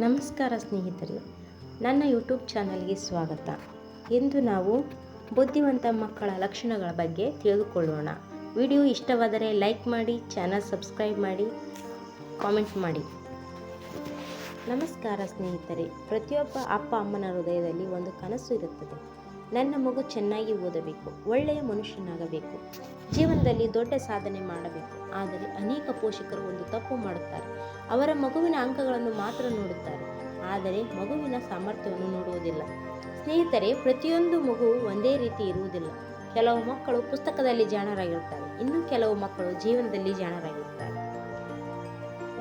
ನಮಸ್ಕಾರ ಸ್ನೇಹಿತರೆ, ನನ್ನ ಯೂಟ್ಯೂಬ್ ಚಾನಲ್ಗೆ ಸ್ವಾಗತ. ಇಂದು ನಾವು ಬುದ್ಧಿವಂತ ಮಕ್ಕಳ ಲಕ್ಷಣಗಳ ಬಗ್ಗೆ ತಿಳಿದುಕೊಳ್ಳೋಣ. ವಿಡಿಯೋ ಇಷ್ಟವಾದರೆ ಲೈಕ್ ಮಾಡಿ, ಚಾನಲ್ ಸಬ್ಸ್ಕ್ರೈಬ್ ಮಾಡಿ, ಕಾಮೆಂಟ್ ಮಾಡಿ. ನಮಸ್ಕಾರ ಸ್ನೇಹಿತರೆ, ಪ್ರತಿಯೊಬ್ಬ ಅಪ್ಪ ಅಮ್ಮನ ಹೃದಯದಲ್ಲಿ ಒಂದು ಕನಸು ಇರುತ್ತದೆ. ನನ್ನ ಮಗು ಚೆನ್ನಾಗಿ ಓದಬೇಕು, ಒಳ್ಳೆಯ ಮನುಷ್ಯನಾಗಬೇಕು, ಜೀವನದಲ್ಲಿ ದೊಡ್ಡ ಸಾಧನೆ ಮಾಡಬೇಕು. ಆದರೆ ಅನೇಕ ಪೋಷಕರು ಒಂದು ತಪ್ಪು ಮಾಡುತ್ತಾರೆ. ಅವರ ಮಗುವಿನ ಅಂಕಗಳನ್ನು ಮಾತ್ರ ನೋಡುತ್ತಾರೆ, ಆದರೆ ಮಗುವಿನ ಸಾಮರ್ಥ್ಯವನ್ನು ನೋಡುವುದಿಲ್ಲ. ಸ್ನೇಹಿತರೆ, ಪ್ರತಿಯೊಂದು ಮಗು ಒಂದೇ ರೀತಿ ಇರುವುದಿಲ್ಲ. ಕೆಲವು ಮಕ್ಕಳು ಪುಸ್ತಕದಲ್ಲಿ ಜಾಣರಾಗಿರುತ್ತಾರೆ, ಇನ್ನು ಕೆಲವು ಮಕ್ಕಳು ಜೀವನದಲ್ಲಿ ಜಾಣರಾಗಿರುತ್ತಾರೆ.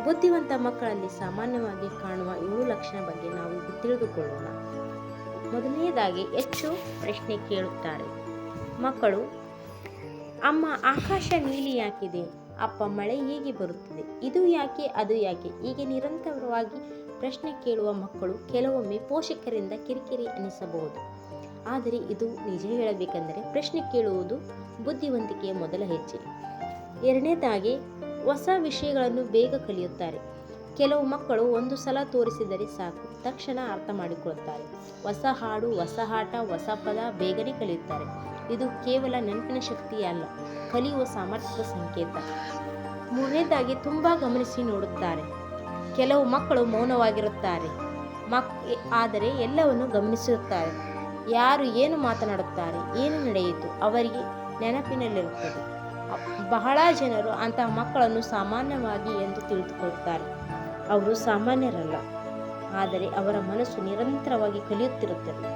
ಬುದ್ಧಿವಂತ ಮಕ್ಕಳಲ್ಲಿ ಸಾಮಾನ್ಯವಾಗಿ ಕಾಣುವ 7 ಲಕ್ಷಣ ಬಗ್ಗೆ ನಾವು ತಿಳಿದುಕೊಳ್ಳೋಣ. ಮೊದಲನೆಯದಾಗಿ, ಹೆಚ್ಚು ಪ್ರಶ್ನೆ ಕೇಳುತ್ತಾರೆ. ಮಕ್ಕಳು, ಅಮ್ಮ ಆಕಾಶ ನೀಲಿ ಯಾಕಿದೆ, ಅಪ್ಪ ಮಳೆ ಹೇಗೆ ಬರುತ್ತದೆ, ಇದು ಯಾಕೆ, ಅದು ಯಾಕೆ, ಹೀಗೆ ನಿರಂತರವಾಗಿ ಪ್ರಶ್ನೆ ಕೇಳುವ ಮಕ್ಕಳು ಕೆಲವೊಮ್ಮೆ ಪೋಷಕರಿಂದ ಕಿರಿಕಿರಿ ಅನಿಸಬಹುದು. ಆದರೆ ಇದು ನಿಜ ಹೇಳಬೇಕೆಂದರೆ ಪ್ರಶ್ನೆ ಕೇಳುವುದು ಬುದ್ಧಿವಂತಿಕೆಯ ಮೊದಲ ಹೆಜ್ಜೆ. ಎರಡನೇದಾಗಿ, ಹೊಸ ವಿಷಯಗಳನ್ನು ಬೇಗ ಕಲಿಯುತ್ತಾರೆ. ಕೆಲವು ಮಕ್ಕಳು ಒಂದು ಸಲ ತೋರಿಸಿದರೆ ಸಾಕು, ತಕ್ಷಣ ಅರ್ಥ ಮಾಡಿಕೊಳ್ಳುತ್ತಾರೆ. ಹೊಸ ಹಾಡು, ಹೊಸ ಆಟ, ಹೊಸ ಪದ ಬೇಗನೆ ಕಲಿಯುತ್ತಾರೆ. ಇದು ಕೇವಲ ನೆನಪಿನ ಶಕ್ತಿ ಅಲ್ಲ, ಕಲಿಯುವ ಸಾಮರ್ಥ್ಯದ ಸಂಕೇತ. ಮೂರನೇದಾಗಿ, ತುಂಬ ಗಮನಿಸಿ ನೋಡುತ್ತಾರೆ. ಕೆಲವು ಮಕ್ಕಳು ಮೌನವಾಗಿರುತ್ತಾರೆ, ಆದರೆ ಎಲ್ಲವನ್ನು ಗಮನಿಸುತ್ತಾರೆ. ಯಾರು ಏನು ಮಾತನಾಡುತ್ತಾರೆ, ಏನು ನಡೆಯಿತು ಅವರಿಗೆ ನೆನಪಿನಲ್ಲಿರುತ್ತದೆ. ಬಹಳ ಜನರು ಅಂತಹ ಮಕ್ಕಳನ್ನು ಸಾಮಾನ್ಯವಾಗಿ ಎಂದು ತಿಳಿದುಕೊಳ್ಳುತ್ತಾರೆ. ಅವರು ಸಾಮಾನ್ಯರಲ್ಲ, ಆದರೆ ಅವರ ಮನಸ್ಸು ನಿರಂತರವಾಗಿ ಕಲಿಯುತ್ತಿರುತ್ತದೆ.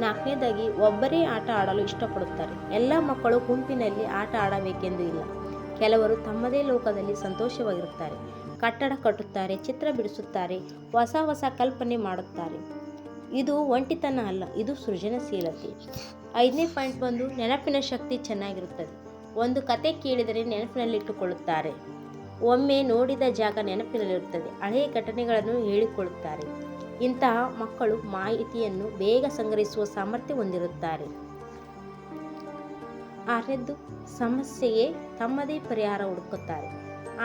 ನಾಲ್ಕನೇದಾಗಿ, ಒಬ್ಬರೇ ಆಟ ಆಡಲು ಇಷ್ಟಪಡುತ್ತಾರೆ. ಎಲ್ಲ ಮಕ್ಕಳು ಗುಂಪಿನಲ್ಲಿ ಆಟ ಆಡಬೇಕೆಂದು ಇಲ್ಲ. ಕೆಲವರು ತಮ್ಮದೇ ಲೋಕದಲ್ಲಿ ಸಂತೋಷವಾಗಿರುತ್ತಾರೆ. ಕಟ್ಟಡ ಕಟ್ಟುತ್ತಾರೆ, ಚಿತ್ರ ಬಿಡಿಸುತ್ತಾರೆ, ಹೊಸ ಹೊಸ ಕಲ್ಪನೆ ಮಾಡುತ್ತಾರೆ. ಇದು ಒಂಟಿತನ ಅಲ್ಲ, ಇದು ಸೃಜನಶೀಲತೆ. 5ನೇ ಪಾಯಿಂಟ್ ಬಂದು, ನೆನಪಿನ ಶಕ್ತಿ ಚೆನ್ನಾಗಿರುತ್ತದೆ. ಒಂದು ಕತೆ ಕೇಳಿದರೆ ನೆನಪಿನಲ್ಲಿಟ್ಟುಕೊಳ್ಳುತ್ತಾರೆ. ಒಮ್ಮೆ ನೋಡಿದ ಜಾಗ ನೆನಪಿನಲ್ಲಿರುತ್ತದೆ. ಹಳೆಯ ಘಟನೆಗಳನ್ನು ಹೇಳಿಕೊಳ್ಳುತ್ತಾರೆ. ಇಂತಹ ಮಕ್ಕಳು ಮಾಹಿತಿಯನ್ನು ಬೇಗ ಸಂಗ್ರಹಿಸುವ ಸಾಮರ್ಥ್ಯ ಹೊಂದಿರುತ್ತಾರೆ. 6ನೇದ್ದು, ಸಮಸ್ಯೆಗೆ ತಮ್ಮದೇ ಪರಿಹಾರ ಹುಡುಕುತ್ತಾರೆ.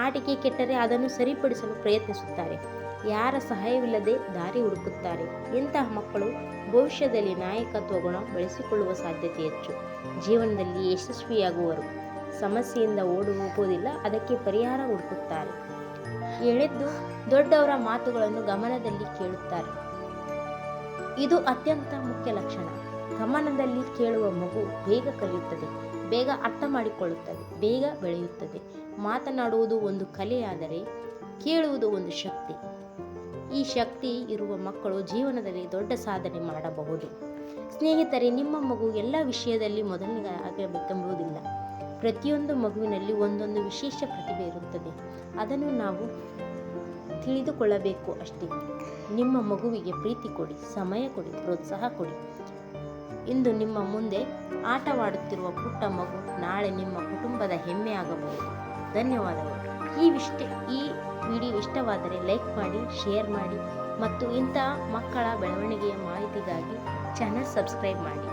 ಆಟಿಕೆ ಕೆಟ್ಟರೆ ಅದನ್ನು ಸರಿಪಡಿಸಲು ಪ್ರಯತ್ನಿಸುತ್ತಾರೆ. ಯಾರ ಸಹಾಯವಿಲ್ಲದೆ ದಾರಿ ಹುಡುಕುತ್ತಾರೆ. ಇಂತಹ ಮಕ್ಕಳು ಭವಿಷ್ಯದಲ್ಲಿ ನಾಯಕತ್ವ ಗುಣ ಬೆಳೆಸಿಕೊಳ್ಳುವ ಸಾಧ್ಯತೆ ಹೆಚ್ಚು. ಜೀವನದಲ್ಲಿ ಯಶಸ್ವಿಯಾಗುವರು. ಸಮಸ್ಯೆಯಿಂದ ಓಡಿ ಹೋಗುವುದಿಲ್ಲ, ಅದಕ್ಕೆ ಪರಿಹಾರ ಹುಡುಕುತ್ತಾರೆ. 7ನೇದ್ದು, ದೊಡ್ಡವರ ಮಾತುಗಳನ್ನು ಗಮನದಲ್ಲಿ ಕೇಳುತ್ತಾರೆ. ಇದು ಅತ್ಯಂತ ಮುಖ್ಯ ಲಕ್ಷಣ. ಗಮನದಲ್ಲಿ ಕೇಳುವ ಮಗು ಬೇಗ ಕಲಿಯುತ್ತದೆ, ಬೇಗ ಅರ್ಥ ಮಾಡಿಕೊಳ್ಳುತ್ತದೆ, ಬೇಗ ಬೆಳೆಯುತ್ತದೆ. ಮಾತನಾಡುವುದು ಒಂದು ಕಲೆಯಾದರೆ ಕೇಳುವುದು ಒಂದು ಶಕ್ತಿ. ಈ ಶಕ್ತಿ ಇರುವ ಮಕ್ಕಳು ಜೀವನದಲ್ಲಿ ದೊಡ್ಡ ಸಾಧನೆ ಮಾಡಬಹುದು. ಸ್ನೇಹಿತರೆ, ನಿಮ್ಮ ಮಗು ಎಲ್ಲ ವಿಷಯದಲ್ಲಿ ಮೊದಲನೇ ಆಗಬೇಕೆಂಬುದಿಲ್ಲ. ಪ್ರತಿಯೊಂದು ಮಗುವಿನಲ್ಲಿ ಒಂದೊಂದು ವಿಶೇಷ ಪ್ರತಿಭೆ ಇರುತ್ತದೆ. ಅದನ್ನು ನಾವು ತಿಳಿದುಕೊಳ್ಳಬೇಕು ಅಷ್ಟೇ. ನಿಮ್ಮ ಮಗುವಿಗೆ ಪ್ರೀತಿ ಕೊಡಿ, ಸಮಯ ಕೊಡಿ, ಪ್ರೋತ್ಸಾಹ ಕೊಡಿ. ಇಂದು ನಿಮ್ಮ ಮುಂದೆ ಆಟವಾಡುತ್ತಿರುವ ಪುಟ್ಟ ಮಗು ನಾಳೆ ನಿಮ್ಮ ಕುಟುಂಬದ ಹೆಮ್ಮೆ ಆಗಬಹುದು. ಧನ್ಯವಾದಗಳು. ಈ ವಿಡಿಯೋ ಇಷ್ಟವಾದರೆ ಲೈಕ್ ಮಾಡಿ, ಶೇರ್ ಮಾಡಿ ಮತ್ತು ಇಂತಹ ಮಕ್ಕಳ ಬೆಳವಣಿಗೆಯ ಮಾಹಿತಿಗಾಗಿ ಚಾನಲ್ ಸಬ್ಸ್ಕ್ರೈಬ್ ಮಾಡಿ.